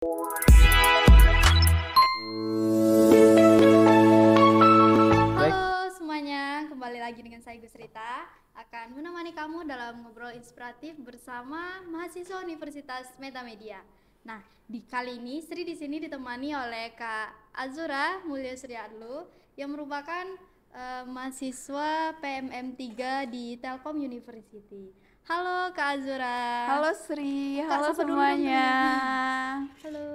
Halo semuanya, kembali lagi dengan saya Gus Rita akan menemani kamu dalam ngobrol inspiratif bersama mahasiswa Universitas Metamedia. Nah, kali ini Sri di sini ditemani oleh Kak Azura Mulyasri Adlu yang merupakan mahasiswa PMM 3 di Telkom University. Halo Kak Azura. Halo Sri, Kak, halo sapa dulu dong semuanya. Halo.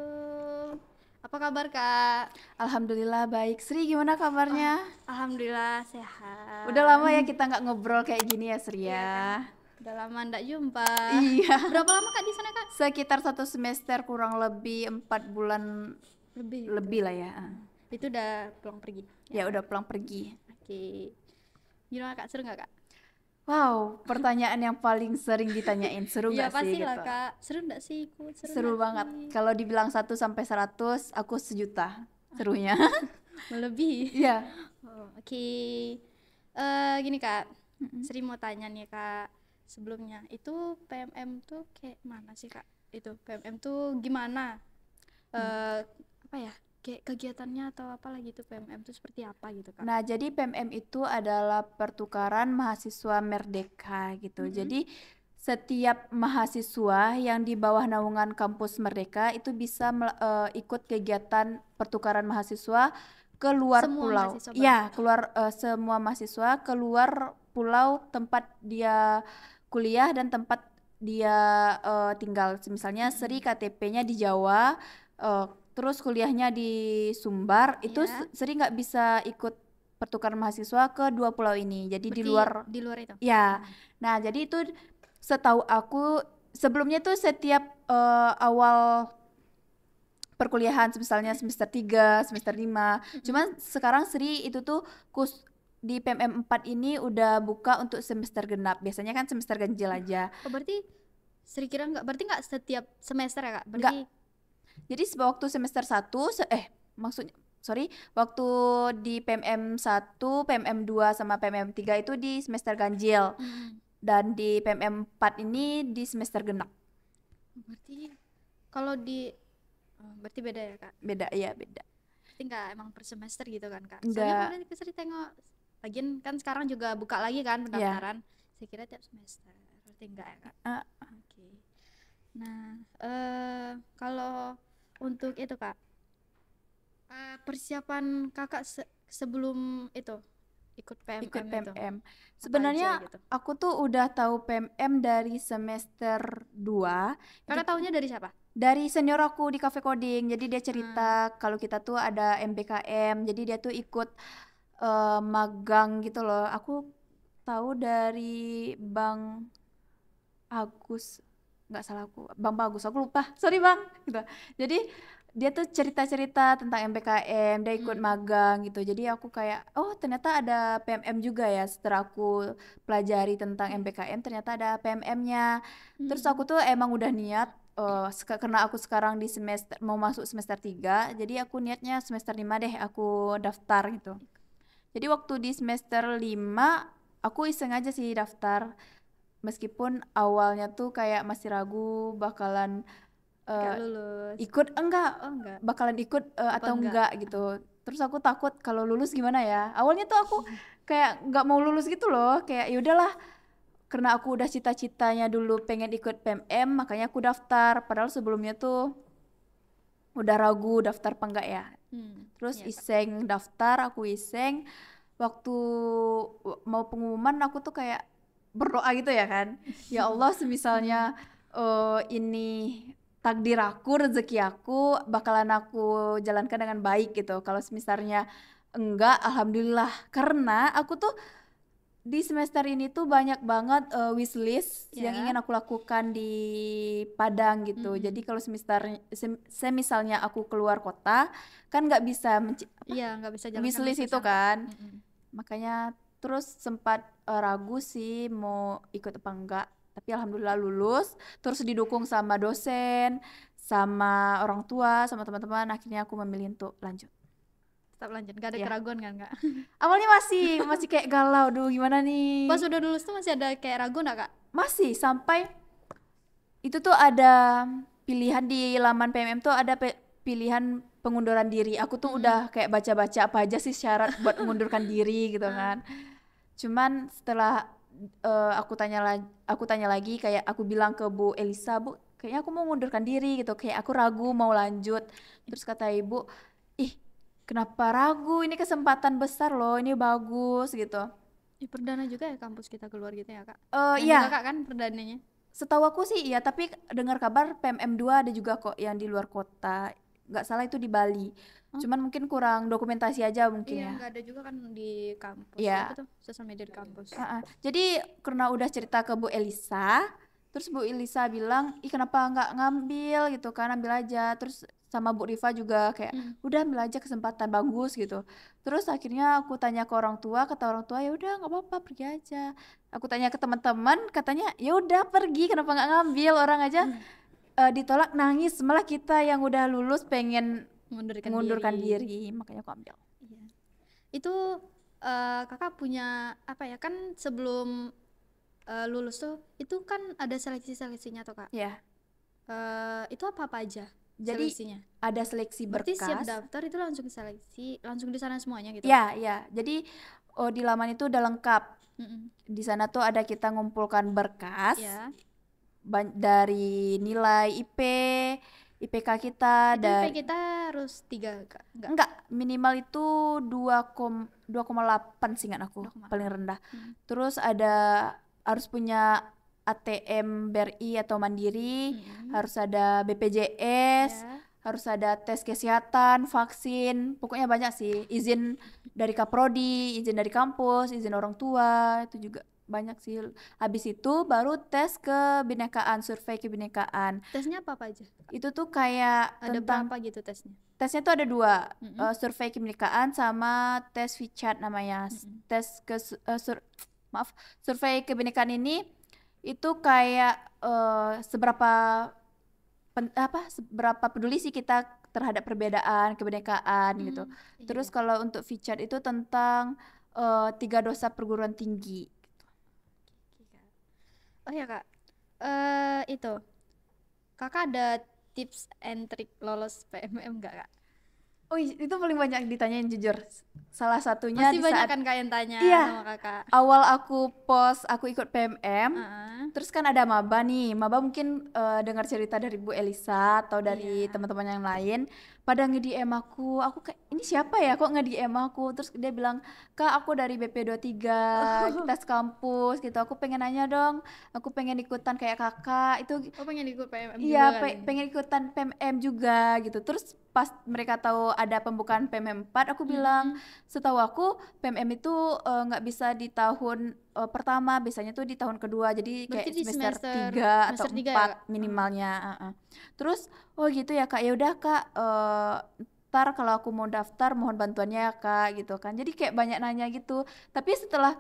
Apa kabar Kak? Alhamdulillah baik. Sri gimana kabarnya? Alhamdulillah sehat. Udah lama ya kita nggak ngobrol kayak gini ya Sri ya. Udah lama ndak jumpa. Iya. Berapa lama Kak di sana Kak? Sekitar 1 semester, kurang lebih 4 bulan lebih lah ya. Itu udah pulang pergi. Ya udah pulang pergi. Oke. Gimana Kak, seru nggak Kak? Wow, pertanyaan yang paling sering ditanyain. Seru Ya nggak sih pasti lah gitu? Kak. Seru nggak sih ikut? Seru nggak banget. sih? Kalau dibilang 1 sampai 100, aku 1.000.000 serunya. Melebihi. Iya. Oh, oke. Gini Kak, Sri mau tanya nih Kak. Sebelumnya itu PMM tuh kayak mana sih Kak? Itu PMM tuh gimana? Apa ya? Kayak kegiatannya atau apalah gitu, PMM tuh seperti apa gitu Kak? Nah, jadi PMM itu adalah pertukaran mahasiswa Merdeka gitu. Jadi setiap mahasiswa yang di bawah naungan kampus Merdeka itu bisa ikut kegiatan pertukaran mahasiswa ke luar Semua pulau. mahasiswa Ya, semua mahasiswa keluar pulau tempat dia kuliah dan tempat dia tinggal. Misalnya Sri KTP-nya di Jawa, terus kuliahnya di Sumbar, itu Sri nggak bisa ikut pertukaran mahasiswa ke 2 pulau ini. Jadi Berarti di luar itu. Ya. Nah, jadi itu setahu aku sebelumnya tuh setiap awal perkuliahan, misalnya semester 3, semester 5. Cuman sekarang Sri itu tuh di PMM 4 ini udah buka untuk semester genap. Biasanya kan semester ganjil aja. Oh, berarti Sri kira berarti nggak setiap semester ya Kak? Berarti Jadi waktu semester 1 waktu di PMM 1, PMM 2 sama PMM 3 itu di semester ganjil. Dan di PMM 4 ini di semester genap. Berarti kalau berarti beda ya Kak? Beda. Berarti nggak emang per semester gitu kan Kak? Nggak. Soalnya kemarin Sri tengok, lagian kan sekarang juga buka lagi kan pendaftaran. Saya kira tiap semester. Berarti enggak ya Kak? Oke. Nah, kalau untuk itu Kak, persiapan Kakak sebelum itu ikut PMM Ikut itu PMM. apa Sebenarnya aja gitu? aku tuh udah tahu PMM dari semester 2. Kakak tahunya dari siapa? Dari senior aku di Cafe Coding. Jadi dia cerita kalau kita tuh ada MBKM. Jadi dia tuh ikut magang gitu loh. Aku tahu dari Bang Agus, nggak salah Bang Bagus, aku lupa, sorry Bang gitu. Jadi dia tuh cerita-cerita tentang MBKM, dia ikut magang gitu. Jadi aku kayak, oh ternyata ada PMM juga ya. Setelah aku pelajari tentang MBKM, ternyata ada PMM-nya. Terus aku tuh emang udah niat, karena aku sekarang mau masuk semester 3, jadi aku niatnya semester 5 deh aku daftar gitu. Jadi waktu di semester 5 aku iseng aja sih daftar, meskipun awalnya tuh kayak masih ragu bakalan lulus. bakalan ikut atau enggak gitu. Terus aku takut kalau lulus gimana ya. Awalnya tuh aku kayak nggak mau lulus gitu loh, kayak ya udahlah, karena aku udah cita-citanya dulu pengen ikut PMM, makanya aku daftar. Padahal sebelumnya tuh udah ragu daftar apa enggak ya. Terus iseng daftar, aku iseng. Waktu mau pengumuman aku tuh kayak berdoa gitu ya kan. Ya Allah, semisalnya ini takdir aku, rezeki aku, bakalan aku jalankan dengan baik gitu. Kalau misalnya enggak, alhamdulillah. Karena aku tuh di semester ini tuh banyak banget wishlist yang ingin aku lakukan di Padang gitu. Jadi kalau misalnya aku keluar kota kan nggak bisa nggak bisa jalankan wishlist itu kan. Makanya terus sempat ragu sih mau ikut apa enggak. Tapi alhamdulillah lulus, terus didukung sama dosen, sama orang tua, sama teman-teman. Akhirnya aku memilih untuk lanjut. Tetap lanjut, gak ada keraguan kan Kak? Awalnya masih kayak galau, duh gimana nih. Pas udah lulus tuh masih ada kayak ragu gak Kak? Masih, sampai itu tuh ada pilihan di laman PMM tuh ada pilihan pengunduran diri. Aku tuh udah kayak baca-baca apa aja sih syarat buat mengundurkan diri gitu kan. Cuman setelah aku tanya lagi, kayak aku bilang ke Bu Elisa, Bu, kayaknya aku mau mengundurkan diri gitu, kayak aku ragu mau lanjut. Terus kata ibu, ih kenapa ragu, ini kesempatan besar loh, ini bagus gitu. Perdana juga ya kampus kita keluar gitu ya kak? Yang Iya, di kakak kan perdananya? setahu aku sih iya, tapi dengar kabar PMM 2 ada juga kok yang di luar kota. Nggak salah itu di Bali. Cuman mungkin kurang dokumentasi aja mungkin Iya, ya. nggak ada juga kan di kampus. Iya. Apa tuh? Sosial media di kampus. Jadi karena udah cerita ke Bu Elisa, terus Bu Elisa bilang, ih kenapa nggak ngambil gitu kan, ambil aja. Terus sama Bu Rifa juga kayak, udah ambil aja, kesempatan bagus gitu. Terus akhirnya aku tanya ke orang tua, kata orang tua ya udah nggak apa-apa, pergi aja. Aku tanya ke teman-teman, katanya ya udah pergi, kenapa nggak ngambil, orang aja ditolak nangis, malah kita yang udah lulus pengen mengundurkan diri, makanya aku ambil. Iya. Itu kakak punya apa ya, kan sebelum lulus tuh itu kan ada seleksinya tuh kak. Ya, Itu apa aja jadi seleksinya? ada seleksi Berarti berkas. siap daftar itu langsung seleksi, langsung di sana semuanya gitu? Ya, ya. Jadi di laman itu udah lengkap. Mm-mm. Di sana tuh ada kita ngumpulkan berkas Ya. dari nilai IP, IPK kita, Itu dan IP kita harus 3 kak? enggak, minimal itu 2,8 seingat aku, 2,8. paling rendah. Terus ada harus punya ATM BRI atau Mandiri, harus ada BPJS, Ya. harus ada tes kesehatan, vaksin, pokoknya banyak sih. Izin dari Kaprodi, izin dari kampus, izin orang tua, itu juga banyak sih. Habis itu baru tes kebinekaan, survei kebinekaan. Tesnya apa aja? Itu tuh kayak Ada tentang, berapa gitu tesnya? tesnya tuh ada dua, survei kebinekaan sama tes VChat namanya. Tes ke survei kebinekaan ini itu kayak seberapa seberapa peduli sih kita terhadap perbedaan kebinekaan gitu. Terus kalau untuk VChat itu tentang 3 dosa perguruan tinggi. Oh ya kak, itu kakak ada tips and trick lolos PMM nggak kak? Oh itu paling banyak ditanyain jujur. Salah satunya Pasti di banyak saat kan kak yang tanya Iya. sama kakak. awal aku ikut PMM, Heeh. terus kan ada maba nih. Maba mungkin dengar cerita dari Bu Elisa atau dari teman-teman yang lain, pada nge-DM aku kayak ini siapa ya kok nge-DM aku. Terus dia bilang, "Kak, aku dari BP23, kita sekampus gitu. Aku pengen nanya dong, aku pengen ikutan kayak kakak." Itu Oh pengen ikut PMM iya, juga kali ini? pengen ikutan PMM juga gitu. Terus pas mereka tahu ada pembukaan PMM 4, aku bilang, setahu aku PMM itu nggak bisa di tahun pertama, biasanya tuh di tahun kedua. Jadi kayak Berarti di semester semester 3 atau semester 3 ya, 4 Kak? minimalnya. Terus oh gitu ya Kak, ya udah Kak, ntar kalau aku mau daftar mohon bantuannya ya Kak gitu kan. Jadi kayak banyak nanya gitu. Tapi setelah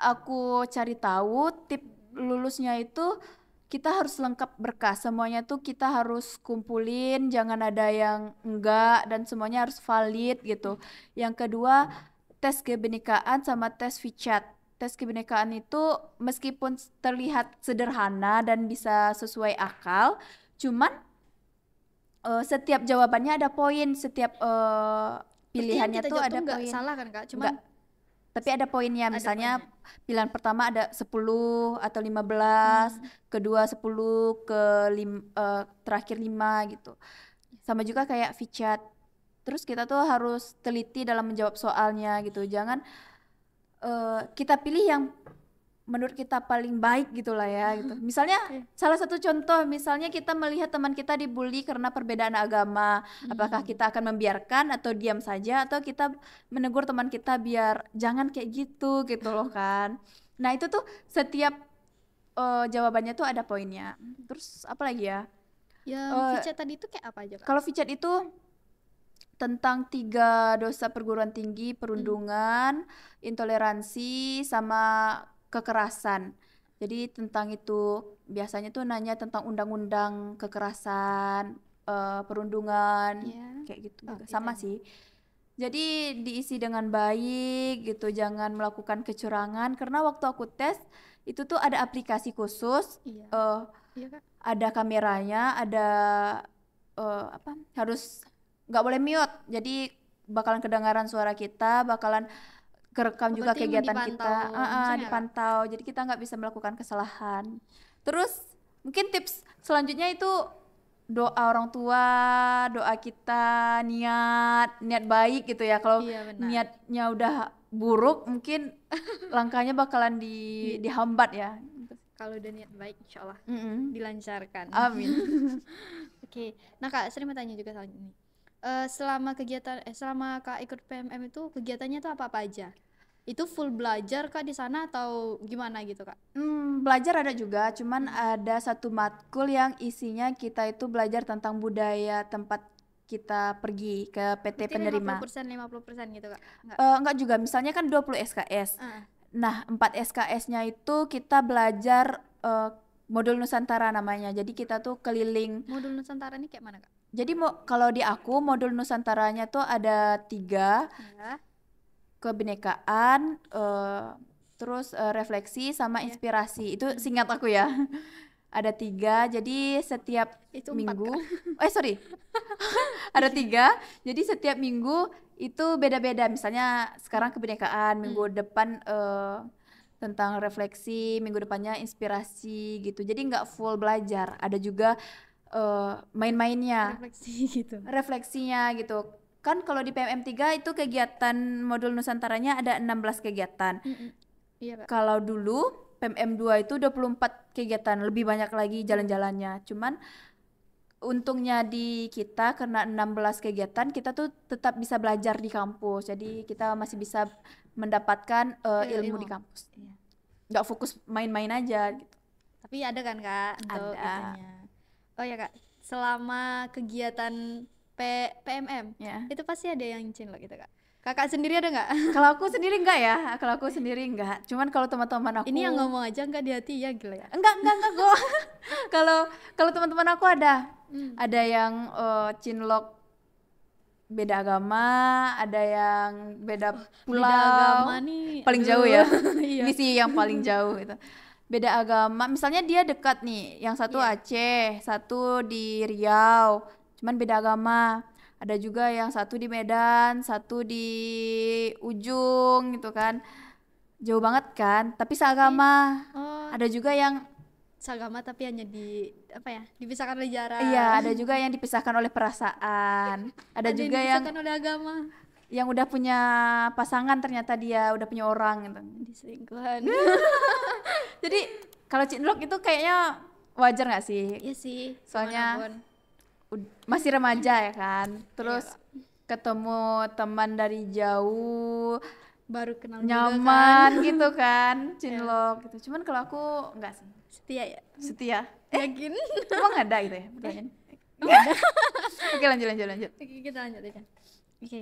aku cari tahu tip lulusnya itu kita harus lengkap berkas, semuanya tuh kita harus kumpulin, jangan ada yang enggak, dan semuanya harus valid gitu. Yang kedua, tes kebinekaan sama tes VChat. Tes kebinekaan itu meskipun terlihat sederhana dan bisa sesuai akal, cuman setiap jawabannya ada poin, setiap pilihannya Berarti yang kita tuh jawab ada nggak poin. salah kan kak? Cuman Enggak. Tapi ada poinnya, ada misalnya poinnya. pilihan pertama ada 10 atau 15, kedua 10, terakhir 5 gitu. Sama juga kayak VChat. Terus kita tuh harus teliti dalam menjawab soalnya gitu. Jangan kita pilih yang menurut kita paling baik gitulah ya gitu. Misalnya salah satu contoh, misalnya kita melihat teman kita dibully karena perbedaan agama, apakah kita akan membiarkan atau diam saja, atau kita menegur teman kita biar jangan kayak gitu gitu loh kan. Nah itu tuh setiap jawabannya tuh ada poinnya. Terus apa lagi ya? Yang VChat tadi itu kayak apa aja kak? Kalau VChat itu tentang 3 dosa perguruan tinggi, perundungan, intoleransi, sama kekerasan. Jadi tentang itu biasanya tuh nanya tentang undang-undang kekerasan, perundungan, kayak gitu juga. Sama sih. Jadi diisi dengan baik gitu, jangan melakukan kecurangan, karena waktu aku tes itu tuh ada aplikasi khusus. Iya Kak. ada kameranya, ada apa? Harus nggak boleh mute. Jadi bakalan kedengaran suara kita, bakalan kerekam Oh, juga berarti emang kegiatan kita, dipantau langsung ya Kak? dipantau. Jadi kita nggak bisa melakukan kesalahan. Terus mungkin tips selanjutnya itu doa orang tua, doa kita, niat baik gitu ya. Kalau Iya benar. niatnya udah buruk, mungkin langkahnya bakalan dihambat ya. Kalau udah niat baik insya Allah Mm-mm. dilancarkan. Amin. Oke, nah Kak, saya mau tanya juga soal ini. Selama Kak ikut PMM itu kegiatannya tuh apa-apa aja? Itu full belajar Kak di sana atau gimana gitu Kak? Belajar ada juga, cuman ada satu matkul yang isinya kita itu belajar tentang budaya tempat kita pergi ke PT Berarti penerima. 50% gitu Kak? Enggak. Enggak juga, misalnya kan 20 SKS. Ah, Nah, 4 SKS-nya itu kita belajar modul Nusantara namanya. Jadi kita tuh keliling. modul Nusantara ini kayak mana Kak? Jadi kalau di aku modul Nusantaranya tuh ada 3, Ya, kebinekaan, terus refleksi sama ya. inspirasi. Itu singkat aku ya. Ada 3, jadi setiap Itu 4 minggu, Kak. sorry, ada 3, jadi setiap minggu itu beda-beda. Misalnya sekarang kebinekaan, minggu depan tentang refleksi, minggu depannya inspirasi gitu. Jadi nggak full belajar, ada juga main-mainnya, Refleksi gitu. refleksinya gitu. Kan kalau di PMM 3 itu kegiatan modul Nusantaranya ada 16 kegiatan. Iya Kak. Kalau dulu PMM 2 itu 24 kegiatan, lebih banyak lagi jalan-jalannya. Cuman untungnya di kita karena 16 kegiatan kita tuh tetap bisa belajar di kampus. Jadi kita masih bisa mendapatkan ilmu di kampus. Iya. Nggak fokus main-main aja gitu. Tapi ada kan Kak untuk Ada. itunya. Oh ya Kak, selama kegiatan PMM Ya. itu pasti ada yang cinlok gitu Kak. Kakak sendiri ada nggak? Kalau aku sendiri enggak ya. Kalau aku sendiri enggak. Cuman kalau teman-teman aku Ini yang ngomong aja nggak di hati ya gila ya. enggak kok. Kalau teman-teman aku ada. Ada yang cinlok beda agama, ada yang beda pulau. Beda agama nih. Paling aduh. jauh ya. Iya. Ini sih yang paling jauh gitu. Beda agama, misalnya dia dekat nih, yang satu Iya. Aceh, satu di Riau, cuman beda agama. Ada juga yang satu di Medan, satu di ujung gitu kan. Jauh banget kan, tapi seagama. Oh, Ada juga yang seagama tapi hanya dipisahkan oleh jarak. iya, ada juga yang dipisahkan oleh perasaan. Ada juga yang dipisahkan oleh agama. udah punya pasangan, ternyata dia udah punya orang gitu. Diselingkuhan. Jadi kalau cinlok itu kayaknya wajar nggak sih? Iya sih. Soalnya dimanapun. masih remaja ya kan. Terus Iya, ketemu teman dari jauh, baru kenal juga nyaman kan. gitu kan, cinlok gitu. Cuman kalau aku enggak sih. Setia ya. Setia. Yakin? Emang ada gitu ya pertanyaan? Oke, lanjut. Oke, kita lanjut aja. Oke.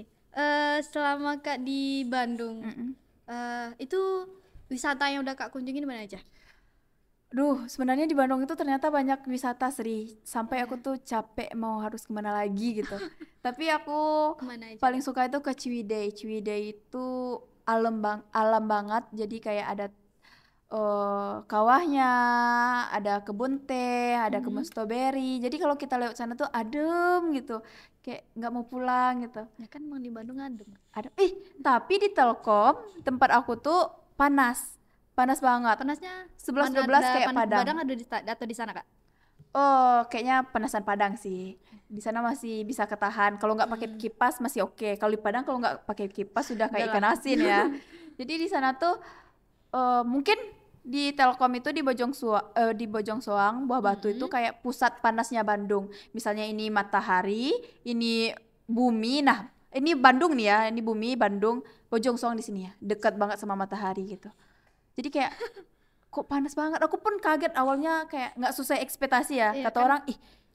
Selama Kak di Bandung, itu wisata yang udah Kak kunjungi di mana aja? Duh, sebenarnya di Bandung itu ternyata banyak wisata, Sri. Sampai aku tuh capek mau harus kemana lagi gitu. Tapi aku Kemana aja? paling suka itu ke Ciwidey. Ciwidey itu alam banget. Jadi kayak ada kawahnya, ada kebun teh, ada kebun stroberi. Jadi kalau kita lewat sana tuh adem gitu. Kayak nggak mau pulang gitu. Ya kan emang di Bandung adem. Tapi di Telkom tempat aku tuh panas banget. Panasnya 11-12 ada kayak panas Padang. Padang atau di sana Kak? Oh, kayaknya panasan Padang sih. Di sana masih bisa ketahan. Kalau nggak pakai kipas masih oke. Kalau di Padang kalau nggak pakai kipas sudah kayak ikan asin ya. Jadi di sana tuh mungkin di Telkom itu di Bojong Soang, Buah Batu itu kayak pusat panasnya Bandung. Misalnya ini matahari, ini bumi. Nah, ini Bandung nih ya, ini bumi Bandung, Bojong Soang di sini ya, dekat banget sama matahari gitu. Jadi kayak kok panas banget. Aku pun kaget awalnya, kayak nggak sesuai ekspektasi ya. Iya, Kata kan orang,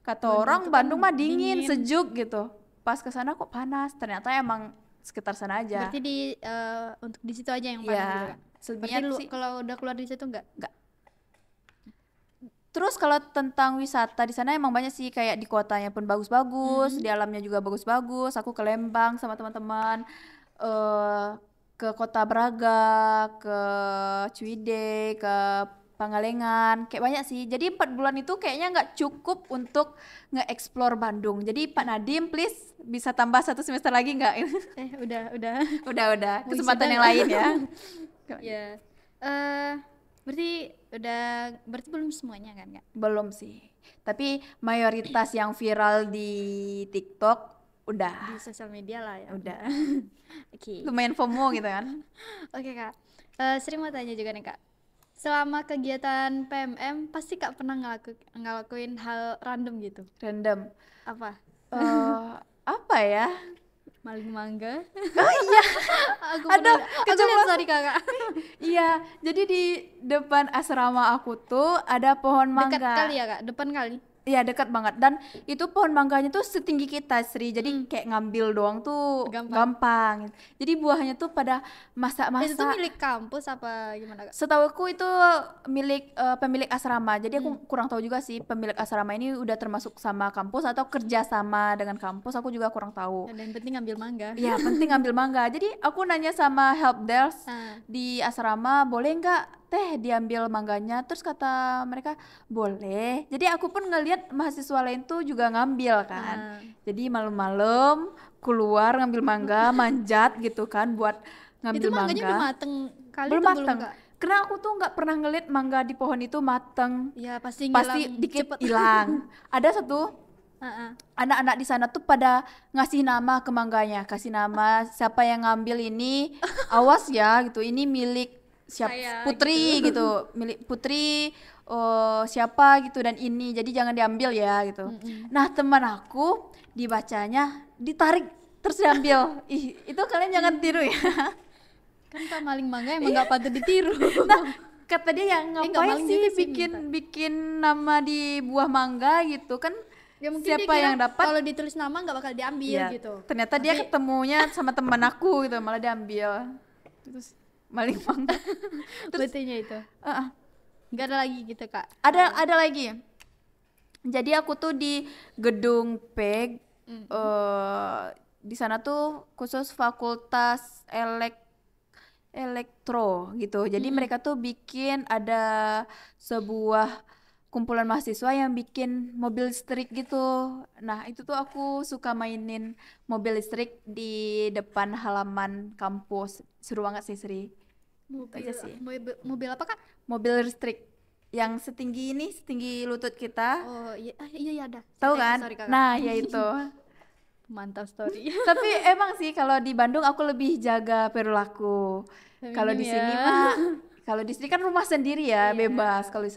Bandung tuh Bandung kan mah dingin, dingin. sejuk gitu. Pas ke sana kok panas. Ternyata emang sekitar sana aja. Berarti untuk di situ aja yang panas Iya. gitu kan? Selebihnya Berarti sih kalau udah keluar dari situ enggak? Terus kalau tentang wisata di sana emang banyak sih, kayak di kotanya pun bagus-bagus, di alamnya juga bagus-bagus. Aku ke Lembang sama teman-teman, ke Kota Braga, ke Ciwidey, ke Pangalengan, kayak banyak sih. Jadi 4 bulan itu kayaknya nggak cukup untuk nge-explore Bandung. Jadi Pak Nadim please bisa tambah 1 semester lagi nggak? Udah. Udah, Mau kesempatan wisuda yang nggak? lain ya. Ya. Berarti belum semuanya kan, Kak? Belum sih. Tapi mayoritas yang viral di TikTok udah. Di sosial media lah ya. Udah. Oke. Lumayan FOMO gitu kan. Oke, Kak. Sri mau tanya juga nih, Kak. Selama kegiatan PMM pasti Kak pernah ngelakuin hal random gitu. Random. Apa? Apa ya? Maling mangga. Oh iya, Aku ada. pernah lihat story Kakak. Iya, jadi di depan asrama aku tuh ada pohon Dekat mangga. kali ya, Kak? Depan kali. Iya, dekat banget. Dan itu pohon mangganya tuh setinggi kita, Sri. Jadi kayak ngambil doang tuh gampang. Jadi buahnya tuh pada Itu tuh masak-masak. milik kampus apa gimana, Kak? Setahu aku itu milik pemilik asrama. Jadi aku kurang tahu juga sih pemilik asrama ini udah termasuk sama kampus atau kerja sama dengan kampus. Aku juga kurang tahu. Dan yang penting ngambil mangga. Ya penting ngambil mangga. Jadi aku nanya sama helpdesk di asrama, boleh nggak teh diambil mangganya? Terus kata mereka boleh. Jadi aku pun ngeliat mahasiswa lain tuh juga ngambil kan. Jadi malam-malam keluar ngambil mangga, manjat gitu kan buat ngambil Itu mangganya mangga. udah mateng kali Belum atau mateng. Kak? Karena aku tuh nggak pernah ngeliat mangga di pohon itu mateng. Ya pasti Pasti ngilang dikit cepet. hilang. Ada satu anak-anak di sana tuh pada ngasih nama ke mangganya, kasih nama siapa yang ngambil ini, awas ya gitu, ini milik Saya, Putri gitu, milik Putri siapa gitu dan ini, jadi jangan diambil ya gitu. Nah teman aku dibacanya ditarik terus diambil. Ih itu kalian jangan tiru ya. Kan Kak maling mangga emang nggak patut ditiru. Nah kata dia ya nggak ngapain maling sih juga sih, bikin nama di buah mangga gitu kan. Ya mungkin Siapa dia kira yang dapat kalau ditulis nama nggak bakal diambil ya, gitu. ternyata dia ketemunya sama teman aku gitu malah diambil. Terus maling mangga. Betulnya itu. Nggak ada lagi gitu Kak. Ada lagi. Jadi aku tuh di gedung PEG di sana tuh khusus fakultas elektro gitu. Jadi mereka tuh bikin ada sebuah kumpulan mahasiswa yang bikin mobil listrik gitu. Nah itu tuh aku suka mainin mobil listrik di depan halaman kampus. Seru banget sih Sri. Mobil apa Kak? Mobil listrik yang setinggi lutut kita. Oh iya ada. Tahu kan? Sorry, Kakak. Nah ya itu. Mantap story. Tapi emang sih kalau di Bandung aku lebih jaga perilaku. Kalau di sini mah, kalau di sini kan rumah sendiri ya, bebas. Kalau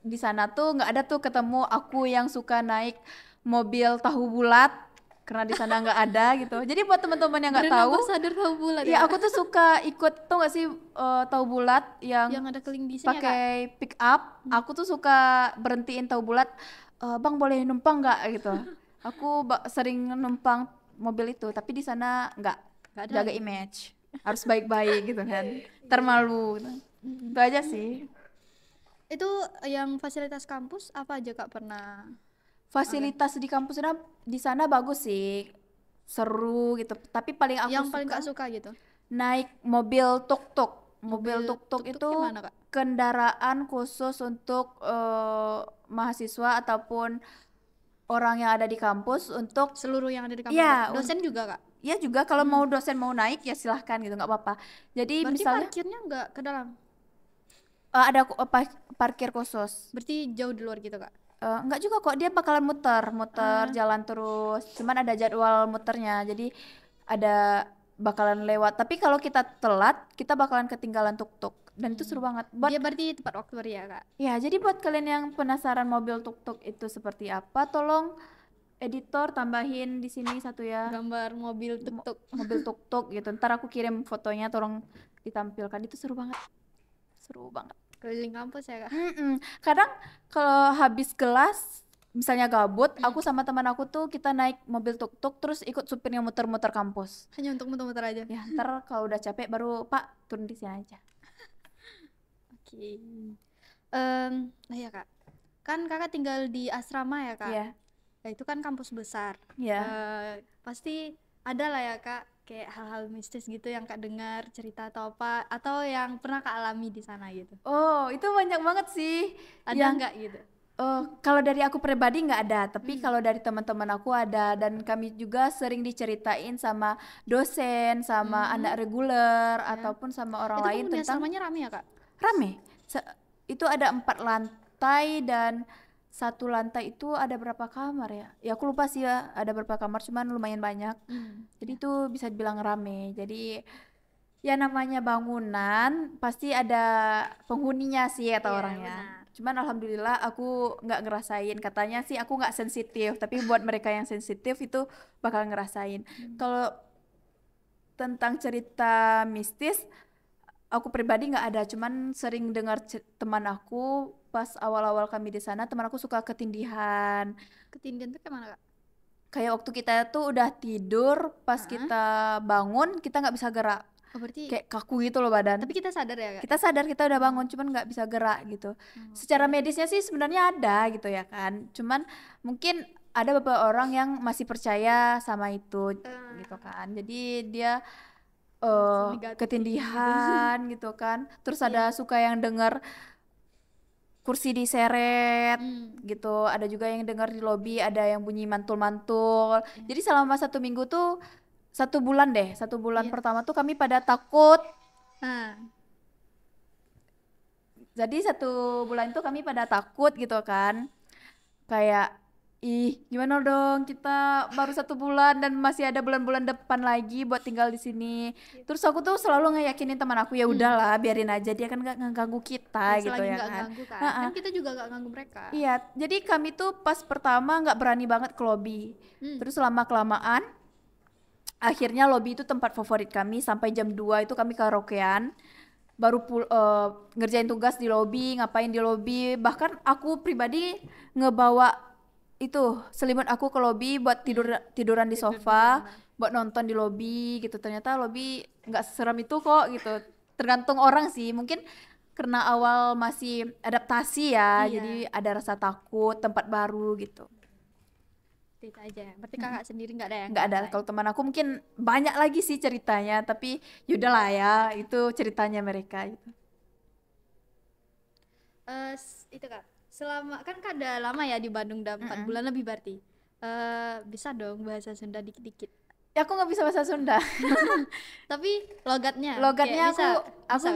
di sana tuh nggak ada tuh ketemu aku yang suka naik mobil tahu bulat karena di sana nggak ada gitu. Jadi buat teman-teman yang nggak tahu, sadar tahu bulat ya aku tuh suka ikut tuh nggak sih tahu bulat yang ada keling bisnya pakai pick up. Aku tuh suka berhentiin tahu bulat, bang boleh numpang nggak gitu. Aku sering numpang mobil itu, tapi di sana nggak jaga image, harus baik-baik gitu kan, termalu gitu. Itu aja sih. Itu yang fasilitas kampus apa aja Kak pernah? Fasilitas di kampus di sana bagus sih, seru gitu. Tapi paling aku yang paling gak suka gitu naik mobil tuk-tuk. Mobil tuk-tuk itu gimana, Kak? Kendaraan khusus untuk mahasiswa ataupun orang yang ada di kampus untuk seluruh yang ada di kampus. Ya, dosen juga Kak? Ya juga kalau mau dosen mau naik ya silahkan gitu, nggak apa-apa. Jadi berarti misalnya parkirnya nggak ke dalam? Ada parkir khusus. Berarti jauh di luar gitu Kak? Enggak juga kok, dia bakalan muter jalan terus. Cuman ada jadwal muternya, jadi ada bakalan lewat. Tapi kalau kita telat, kita bakalan ketinggalan tuk-tuk. Dan itu seru banget. Dia berarti tepat waktu ya Kak? Ya, jadi buat kalian yang penasaran mobil tuk-tuk itu seperti apa, tolong editor tambahin di sini satu ya. Gambar mobil tuk-tuk. Mobil tuk-tuk gitu. Ntar aku kirim fotonya, tolong ditampilkan. Itu seru banget. Seru banget. Keliling kampus ya Kak? Kadang kalau habis kelas misalnya gabut, aku sama teman aku tuh kita naik mobil tuk-tuk terus ikut supirnya muter-muter kampus. Hanya untuk muter-muter aja? Ya, ntar kalau udah capek baru Pak turun di sini aja. Oke. Nah ya Kak, kan Kakak tinggal di asrama ya Kak? Iya. Nah, itu kan kampus besar. Iya. Pasti ada lah ya Kak kayak hal-hal mistis gitu yang Kak dengar cerita atau apa, atau yang pernah Kak alami di sana gitu? Oh, itu banyak banget sih. Ada Yang nggak gitu? kalau dari aku pribadi nggak ada, tapi kalau dari teman-teman aku ada, dan kami juga sering diceritain sama dosen, sama anak reguler, Ya. ataupun sama orang Itu lain penghuni tentang asramanya rame ya Kak? rame. Itu ada 4 lantai, dan satu lantai itu ada berapa kamar ya? Ya aku lupa sih ya, ada berapa kamar, cuman lumayan banyak. Jadi itu bisa dibilang rame. Jadi ya namanya bangunan pasti ada penghuninya sih kata Iya, orangnya. benar. Cuman alhamdulillah aku nggak ngerasain. Katanya sih aku nggak sensitif, tapi buat mereka yang sensitif itu bakal ngerasain. Kalau tentang cerita mistis, aku pribadi nggak ada. Cuman sering dengar teman aku pas awal-awal kami di sana, teman aku suka ketindihan. Ketindihan tuh kayak mana Kak? Kayak waktu kita tuh udah tidur, pas kita bangun kita nggak bisa gerak. Oh berarti, Kayak kaku gitu loh badan. tapi kita sadar ya Kak? Kita sadar kita udah bangun, cuman nggak bisa gerak gitu. Secara medisnya sih sebenarnya ada gitu ya kan, cuman mungkin ada beberapa orang yang masih percaya sama itu gitu kan, jadi dia Negatif ketindihan gitu kan. Terus ada suka yang denger kursi diseret gitu, ada juga yang dengar di lobi ada yang bunyi mantul-mantul. Jadi selama 1 minggu tuh, 1 bulan deh, 1 bulan pertama tuh kami pada takut. Jadi 1 bulan itu kami pada takut gitu kan, kayak ih gimana dong, kita baru 1 bulan dan masih ada bulan-bulan depan lagi buat tinggal di sini. Terus aku tuh selalu ngeyakinin teman aku, ya udahlah biarin aja, dia kan nggak ngeganggu kita gitu selagi ya nggak kan. ganggu kan? Kan kita juga nggak ganggu mereka. Iya, jadi kami tuh pas pertama nggak berani banget ke lobby. Terus lama kelamaan akhirnya lobby itu tempat favorit kami, sampai jam 2 itu kami karaokean. Baru ngerjain tugas di lobby, ngapain di lobby. Bahkan aku pribadi ngebawa itu selimut aku ke lobby buat tiduran di sofa, buat nonton di lobby gitu. Ternyata lobby nggak seram itu kok gitu. Tergantung orang sih, mungkin karena awal masih adaptasi ya, jadi ada rasa takut tempat baru gitu. Itu aja. Berarti kakak sendiri nggak ada yang Nggak ada. Kalau teman aku mungkin banyak lagi sih ceritanya, tapi yaudahlah ya, itu ceritanya mereka gitu. Itu Kak, selama kan Kak udah lama ya di Bandung, udah 4 bulan lebih berarti. Bisa dong bahasa Sunda dikit-dikit. Ya aku nggak bisa bahasa Sunda. Tapi logatnya Logatnya kayak aku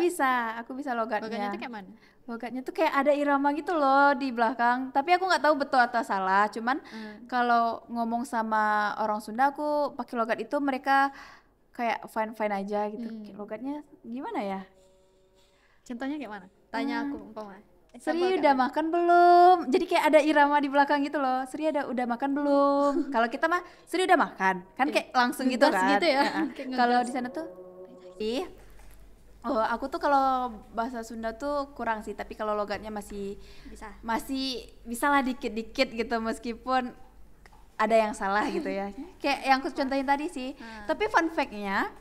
bisa logatnya. Logatnya itu kayak mana? Logatnya tuh kayak ada irama gitu loh di belakang. Tapi aku nggak tahu betul atau salah. Cuman kalau ngomong sama orang Sunda aku pakai logat itu, mereka kayak fine aja gitu. Logatnya gimana ya? Contohnya kayak mana? Tanya aku umpama. Sri udah makan belum? Jadi kayak ada irama di belakang gitu loh. Sri udah makan belum? Kalau kita mah Sri udah makan, kan kayak langsung gitu kan. Gitu ya. Kalau di sana tuh aku tuh kalau bahasa Sunda tuh kurang sih, tapi kalau logatnya masih bisa lah dikit-dikit gitu, meskipun ada yang salah gitu ya. Kayak yang aku contohin tadi sih. Tapi fun fact-nya,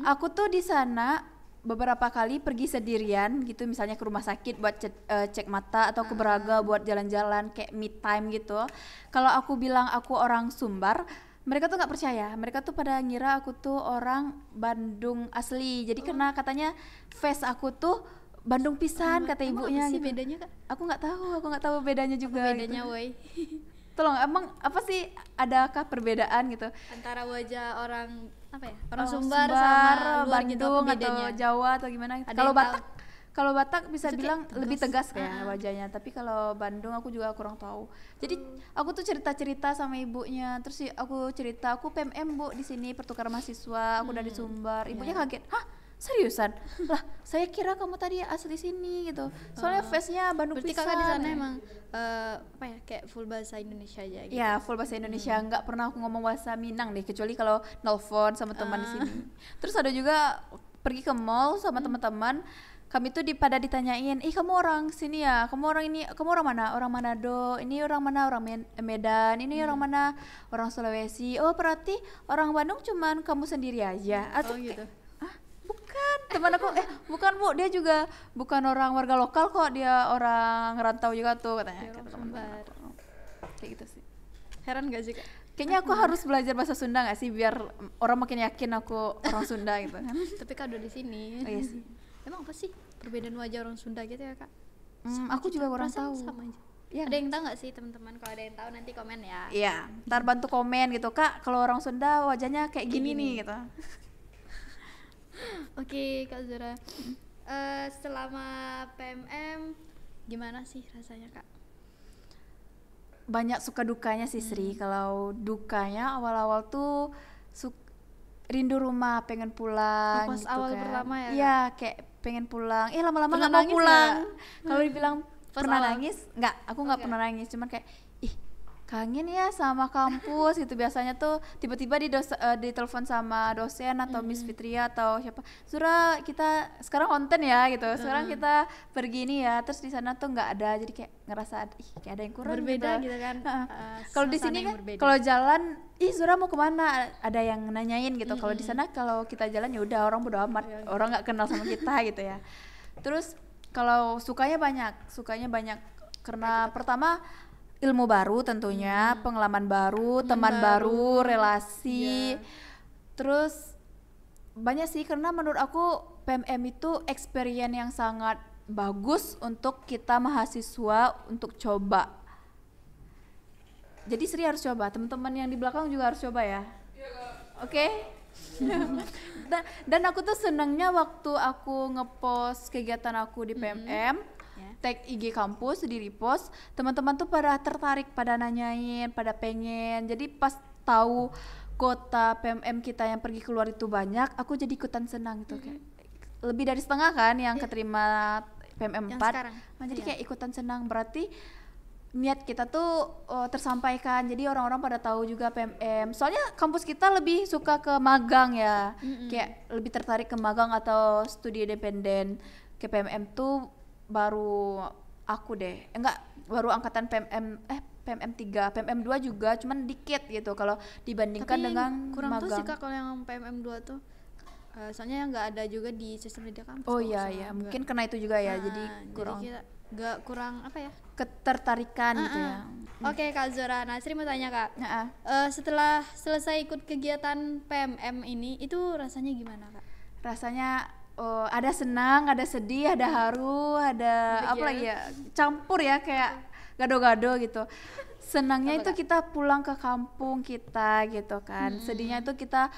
aku tuh di sana beberapa kali pergi sendirian gitu, misalnya ke rumah sakit buat cek mata, atau ke Braga buat jalan-jalan kayak me time gitu. Kalau aku bilang aku orang Sumbar, mereka tuh nggak percaya. Mereka tuh pada ngira aku tuh orang Bandung asli. Jadi karena katanya face aku tuh Bandung pisan, kata ibunya. Apa sih gitu. bedanya Kak? Aku nggak tahu bedanya juga. Bedanya gitu. woi. Tolong, emang apa sih, adakah perbedaan gitu Antara wajah orang apa ya? Orang Sumbar, sama luar Bandung gitu, apa bedanya? atau Jawa atau gimana? Ada Kalau yang Kalau Batak bisa Maksudnya bilang kayak lebih tegas. tegas kayak wajahnya, tapi kalau Bandung aku juga kurang tahu. Jadi aku tuh cerita-cerita sama ibunya, terus aku cerita aku PMM Bu di sini pertukaran mahasiswa, aku dari Sumbar. Ibunya kaget, "Hah? Seriusan?" Lah, saya kira kamu tadi asli sini gitu. Soalnya face-nya Bandung Berarti pisan. kakak di sana emang apa ya, kayak full bahasa Indonesia aja gitu. Ya, full bahasa Indonesia, nggak pernah aku ngomong bahasa Minang deh, kecuali kalau nelfon sama teman di sini. Terus ada juga pergi ke mall sama teman-teman, kami tuh pada ditanyain, kamu orang sini ya, kamu orang ini, kamu orang mana? Orang Manado, ini orang mana? Orang Medan, ini orang mana? Orang Sulawesi. Oh berarti orang Bandung cuman kamu sendiri aja? Atau gitu. bukan, teman aku bukan Bu, dia juga bukan orang warga lokal kok, dia orang ngerantau juga tuh katanya. Orang Sumbar. Kayak gitu sih. Heran gak sih Kak? Kayaknya aku harus belajar bahasa Sunda nggak sih biar orang makin yakin aku orang Sunda gitu kan. Tapi Kak udah di sini. Oh, iya sih. Emang apa sih perbedaan wajah orang Sunda gitu ya Kak? Aku juga kurang Perasaan tahu. sama aja. Iya. Ada yang tahu nggak sih teman-teman? Kalau ada yang tahu nanti komen ya. Iya, ntar bantu komen gitu, Kak, kalau orang Sunda wajahnya kayak gini nih gitu. Oke Kak Zura. Selama PMM gimana sih rasanya Kak? Banyak suka dukanya sih Sri. Kalau dukanya awal-awal tuh rindu rumah, pengen pulang Pas gitu awal kan. pertama ya, Iya, kayak pengen pulang. Lama-lama Pernah nggak mau nangis pulang. nggak? Kalau dibilang Pas pernah awal? nangis, nggak. Aku nggak Enggak. pernah nangis. Cuman kayak kangen ya sama kampus gitu. Biasanya tuh tiba-tiba ditelepon sama dosen atau Miss Fitria atau siapa, Zura kita sekarang konten ya gitu, sekarang kita pergi nih ya, terus di sana tuh nggak ada, jadi kayak ngerasa kayak ada yang kurang Berbeda gitu kan. Kalau di Suasana sini yang kan berbeda. kalau jalan, Zura mau kemana, ada yang nanyain gitu. Kalau di sana kalau kita jalan ya udah orang bodo amat, orang nggak kenal sama kita gitu ya. Terus kalau sukanya banyak karena pertama ilmu baru tentunya, pengalaman baru, teman baru, relasi. Terus banyak sih, karena menurut aku PMM itu experience yang sangat bagus untuk kita mahasiswa untuk coba. Jadi Sri harus coba, teman-teman yang di belakang juga harus coba ya. Oke? Dan aku tuh senangnya waktu aku ngepost kegiatan aku di PMM, tag IG kampus, di repost, teman-teman tuh pada tertarik, pada nanyain, pada pengen. Jadi pas tahu kota PMM kita yang pergi keluar itu banyak, aku jadi ikutan senang gitu. Kayak lebih dari setengah kan yang keterima PMM Yang 4. sekarang. Nah, jadi kayak ikutan senang, berarti niat kita tuh tersampaikan. Jadi orang-orang pada tahu juga PMM. Soalnya kampus kita lebih suka ke magang ya. Kayak lebih tertarik ke magang atau studi independen. Ke PMM tuh baru aku deh. Baru angkatan PMM 3, PMM 2 juga cuman dikit gitu kalau dibandingkan Tapi dengan kurang magang. tuh sih Kak kalau yang PMM 2 tuh. Soalnya nggak ada juga di sistem media kampus. Oh kalau iya nggak iya, salah. mungkin karena itu juga ya. Jadi kurang Jadi kita nggak kurang apa ya? ketertarikan gitu ya. Oke Kak Zora, nah Sri mau tanya Kak. Nah, Setelah selesai ikut kegiatan PMM ini, itu rasanya gimana Kak? rasanya ada senang, ada sedih, ada haru, ada apa lagi ya, campur ya, kayak gado-gado gitu. Senangnya itu kita pulang ke kampung kita gitu kan. Sedihnya itu kita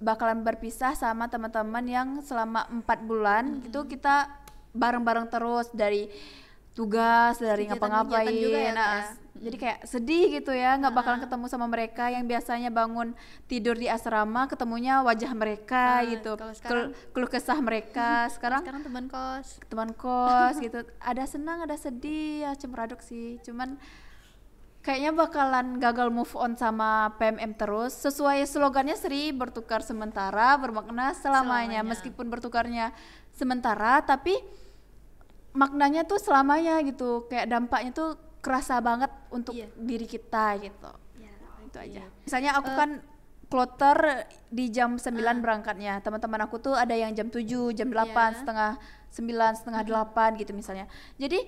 bakalan berpisah sama teman-teman yang selama 4 bulan gitu kita bareng-bareng terus, dari tugas, dari ngapa-ngapain juga ya, Kak, nah, ya? jadi kayak sedih gitu ya, nggak bakalan ketemu sama mereka yang biasanya bangun tidur di asrama, ketemunya wajah mereka gitu, kalau sekarang- keluh kesah mereka. Sekarang Sekarang teman kos. teman kos gitu, ada senang ada sedih ya, campur aduk sih. Cuman kayaknya bakalan gagal move on sama PMM terus. Sesuai slogannya Sri, bertukar sementara bermakna selamanya. Meskipun bertukarnya sementara tapi maknanya tuh selamanya gitu, kayak dampaknya tuh kerasa banget untuk diri kita gitu. Itu aja. Misalnya aku kan kloter di jam 9 berangkatnya, teman-teman aku tuh ada yang jam 7, jam 8, setengah 9, setengah 8 gitu misalnya. Jadi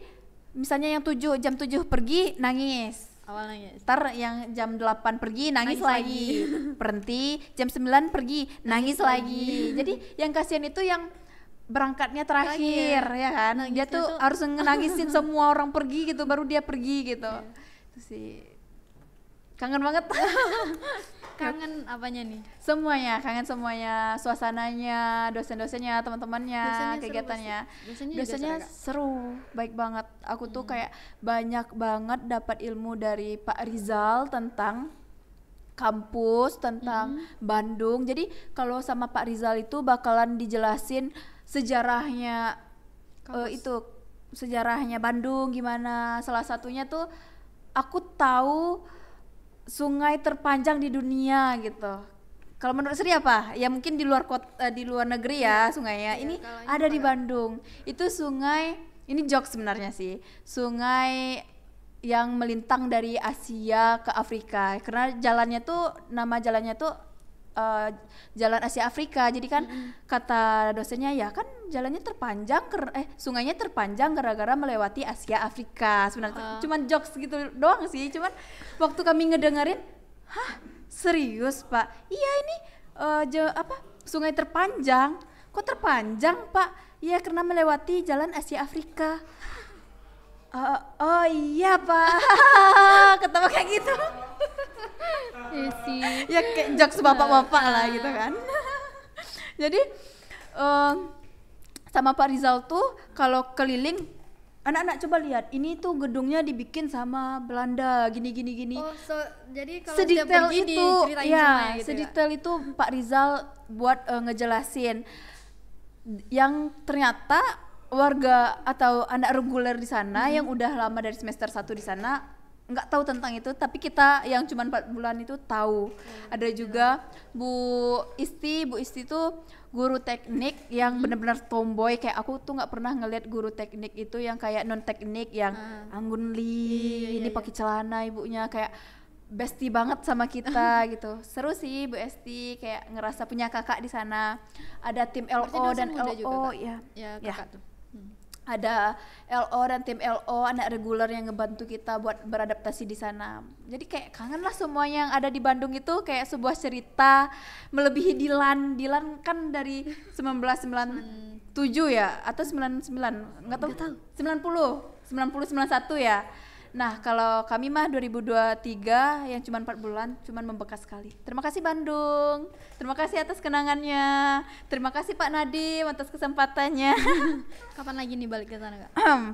misalnya yang jam 7 pergi nangis, Awalnya ntar yang jam 8 pergi nangis lagi. Berhenti jam 9 pergi nangis lagi. Jadi yang kasihan itu yang berangkatnya terakhir ya kan, dia tuh harus ngenagisin semua orang pergi gitu baru dia pergi gitu. Itu sih kangen banget. kangen apanya nih? Semuanya, kangen semuanya, suasananya, dosen-dosennya, teman-temannya, Dosennya kegiatannya. Dosennya juga Dosennya seru, Kak? seru, baik banget. Aku tuh kayak banyak banget dapat ilmu dari Pak Rizal tentang kampus, tentang Bandung. Jadi kalau sama Pak Rizal itu bakalan dijelasin sejarahnya, itu sejarahnya Bandung gimana. Salah satunya tuh aku tahu sungai terpanjang di dunia gitu. Kalau menurut Sri apa? Ya mungkin di luar di luar negeri ya sungainya. Ini ada di Bandung. Itu sungai, ini jokes sebenarnya sih. Sungai yang melintang dari Asia ke Afrika. Karena jalannya tuh, nama jalannya tuh Jalan Asia Afrika. Jadi kan kata dosennya, ya kan jalannya terpanjang, sungainya terpanjang gara-gara melewati Asia Afrika. Sebenarnya cuman jokes gitu doang sih. Cuman waktu kami ngedengerin, Serius Pak? Iya ini sungai terpanjang. Kok terpanjang Pak? Iya karena melewati jalan Asia Afrika. Oh iya Pak. Ketawa kayak gitu. Iya sih. Ya kayak jokes bapak-bapak lah gitu kan. Jadi sama Pak Rizal tuh kalau keliling, anak-anak coba lihat, ini tuh gedungnya dibikin sama Belanda, gini. Oh, jadi kalau Sedetail setiap pergi itu, diceritain ya, semuanya gitu ya? sedetail itu Pak Rizal buat ngejelasin. Yang ternyata warga atau anak reguler di sana yang udah lama dari semester 1 di sana nggak tahu tentang itu, tapi kita yang cuma 4 bulan itu tahu. Ada juga Bu Isti tuh guru teknik yang benar-benar tomboy, kayak aku tuh nggak pernah ngeliat guru teknik itu yang kayak non teknik yang anggun li, ini pakai celana ibunya kayak bestie banget sama kita gitu. Seru sih Bu Esti, kayak ngerasa punya kakak di sana. Ada tim LO dan muda LO juga, ya kakak tuh. ada LO dan tim LO anak reguler yang ngebantu kita buat beradaptasi di sana. Jadi kayak kangen lah semuanya yang ada di Bandung itu, kayak sebuah cerita melebihi Dilan. Dilan kan dari 1997 ya atau 99 nggak tahu 91 ya. Nah kalau kami mah 2023 yang cuma 4 bulan, cuman membekas sekali. Terima kasih Bandung, terima kasih atas kenangannya, terima kasih Pak Nadim atas kesempatannya. Kapan lagi nih balik ke sana Kak?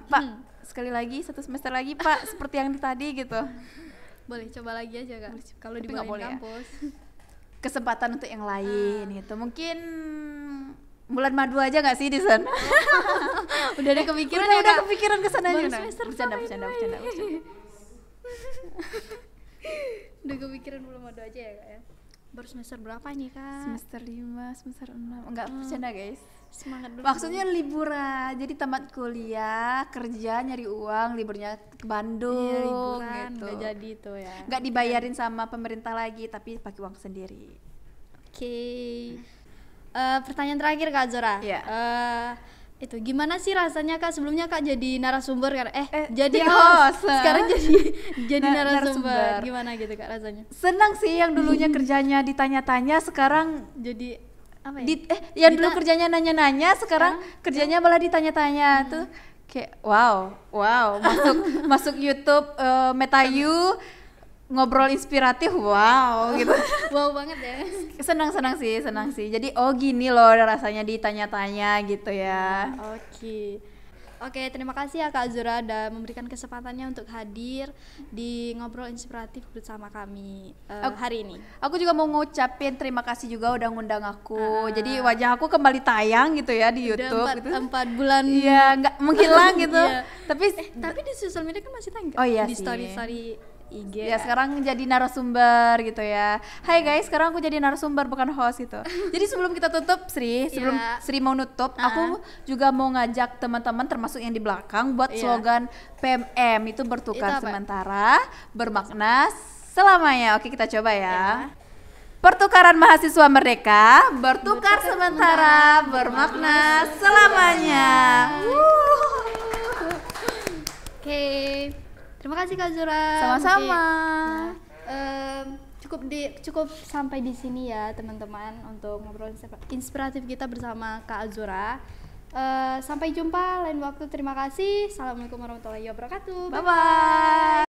Pak, sekali lagi 1 semester lagi Pak, seperti yang tadi gitu. Boleh coba lagi aja Kak, kalau Tapi di nggak boleh ya. kampus. Kesempatan untuk yang lain gitu, mungkin bulan madu aja nggak sih di sana? Udah ada kepikiran ya udah Kak? kepikiran kesana Baru aja. semester Bercanda. Udah kepikiran belum ada aja ya Kak ya? Baru semester berapa nih Kak? Semester 5, semester 6. Enggak bercanda guys. Semangat dulu. Maksudnya liburan. Jadi tamat kuliah, kerja nyari uang, liburnya ke Bandung liburan gitu. nggak jadi tuh ya. Nggak dibayarin sama pemerintah lagi, tapi pakai uang sendiri. Oke. Pertanyaan terakhir Kak Zora. Iya. Itu gimana sih rasanya Kak, sebelumnya Kak jadi narasumber kan? jadi Jadi host. Sekarang jadi narasumber. narasumber. Gimana gitu Kak rasanya? Senang sih yang dulunya kerjanya ditanya-tanya, sekarang jadi apa ya? yang dulu kerjanya nanya-nanya, sekarang kerjanya malah ditanya-tanya. Tuh kayak wow masuk YouTube Metayu ngobrol inspiratif, wow gitu. Wow banget ya. senang sih. Jadi gini loh rasanya ditanya-tanya gitu ya. Oke, terima kasih ya Kak Zura udah memberikan kesempatannya untuk hadir di ngobrol inspiratif bersama kami hari ini. Aku juga mau ngucapin terima kasih juga udah ngundang aku. Jadi wajah aku kembali tayang gitu ya di YouTube gitu. 4 bulan. Iya, nggak menghilang gitu. Iya. Tapi di sosial media kan masih tayang. Oh iya di sih. story IG. Ya sekarang jadi narasumber gitu ya. Hai guys, sekarang aku jadi narasumber bukan host gitu. Jadi sebelum kita tutup sebelum Sri mau nutup, aku juga mau ngajak teman-teman termasuk yang di belakang buat slogan PMM itu bertukar sementara, bermakna selamanya. Oke, kita coba ya. Pertukaran mahasiswa merdeka, bertukar sementara, bermakna selamanya. Oke. Terima kasih Kak Zura. Sama-sama. Cukup sampai di sini ya teman-teman untuk ngobrol inspiratif kita bersama Kak Azura. Sampai jumpa lain waktu. Terima kasih. Assalamualaikum warahmatullahi wabarakatuh. Bye bye.